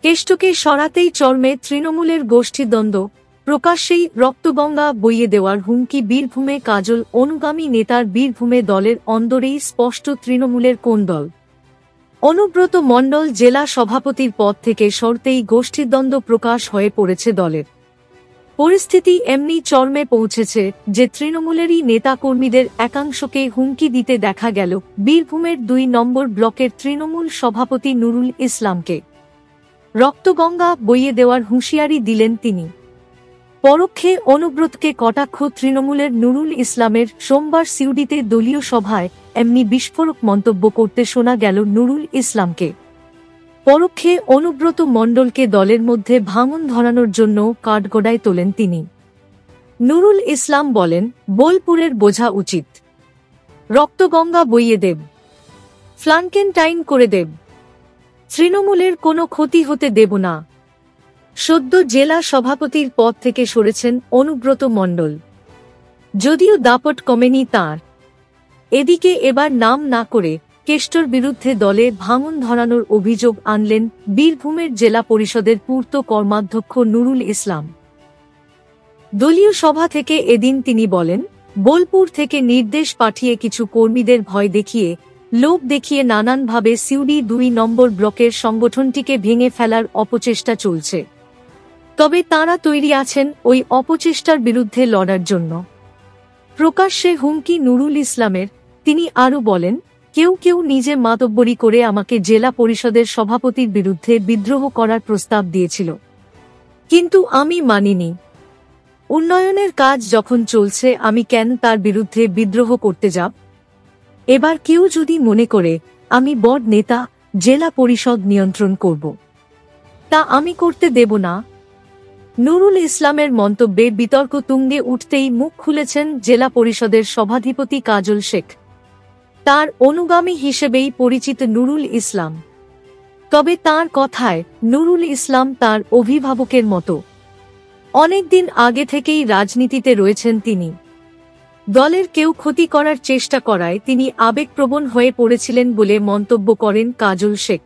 কেষ্টকে সরাতেই চরমে তৃণমূলের গোষ্ঠীদ্বন্দ্ব, প্রকাশ্যেই রক্তগঙ্গা বইয়ে দেওয়ার হুমকি বীরভূমে কাজল অনুগামী নেতার বীরভূমে দলের অন্দরেই স্পষ্ট তৃণমূলের কোন দল। অনুব্রত মণ্ডল জেলা সভাপতির পদ থেকে সরতেই গোষ্ঠীদ্বন্দ্ব প্রকাশ হয়ে পড়েছে দলের। পরিস্থিতি এমনি চরমে পৌঁছেছে যে তৃণমূলেরই নেতাকর্মীদের একাংশকে হুমকি দিতে দেখা গেল বীরভূমের ২ নম্বর ব্লকের তৃণমূল সভাপতি নুরুল ইসলামকে। রক্তগঙ্গা বইয়ে দেওয়ার হুঁশিয়ারি দিলেন তিনি। পরোক্ষে অনুব্রতকে কটাক্ষ তৃণমূলের নুরুল ইসলামের। সোমবার সিউড়িতে দলীয় সভায় এমনি বিস্ফোরক মন্তব্য করতে শোনা গেল নুরুল ইসলামকে। পরোক্ষে অনুব্রত মণ্ডলকে দলের মধ্যে ভাঙন ধরানোর জন্য কাঠগড়ায় তোলেন তিনি। নুরুল ইসলাম বলেন, বোলপুরের বোঝা উচিত, রক্তগঙ্গা বইয়ে দেব, ফ্লাঙ্কেনটাইন করে দেব, তৃণমূলের কোনো ক্ষতি হতে দেব না। সদ্য জেলা সভাপতির পদ থেকে সরেছেন অনুব্রত মণ্ডল, যদিও দাপট কমেনি তাঁর। এদিকে এবার নাম না করে কেষ্টর বিরুদ্ধে দলে ভাঙন ধরানোর অভিযোগ আনলেন বীরভূমের জেলা পরিষদের পূর্ত কর্মাধ্যক্ষ নুরুল ইসলাম। দলীয় সভা থেকে এদিন তিনি বলেন, বোলপুর থেকে নির্দেশ পাঠিয়ে কিছু কর্মীদের ভয় দেখিয়ে, লোভ দেখিয়ে নানানভাবে সিউড়ি ২ নম্বর ব্লকের সংগঠনটিকে ভেঙে ফেলার অপচেষ্টা চলছে। তবে তাঁরা তৈরি আছেন ওই অপচেষ্টার বিরুদ্ধে লড়ার জন্য। প্রকাশ্যে হুমকি নুরুল ইসলামের। তিনি আরও বলেন, কেউ কেউ নিজে মাতব্বরি করে আমাকে জেলা পরিষদের সভাপতির বিরুদ্ধে বিদ্রোহ করার প্রস্তাব দিয়েছিল, কিন্তু আমি মানিনি। উন্নয়নের কাজ যখন চলছে আমি কেন তার বিরুদ্ধে বিদ্রোহ করতে যাব? এবার কেউ যদি মনে করে আমি বড় নেতা, জেলা পরিষদ নিয়ন্ত্রণ করব, তা আমি করতে দেব না। নুরুল ইসলামের মন্তব্যে বিতর্ক তুঙ্গে উঠতেই মুখ খুলেছেন জেলা পরিষদের সভাধিপতি কাজল শেখ। তার অনুগামী হিসেবেই পরিচিত নুরুল ইসলাম। তবে তার কথায় নুরুল ইসলাম তার অভিভাবকের মতো অনেকদিন আগে থেকেই রাজনীতিতে রয়েছেন তিনি। দলের কেউ ক্ষতি করার চেষ্টা করায় তিনি আবেগপ্রবণ হয়ে পড়েছিলেন বলে মন্তব্য করেন কাজল শেখ।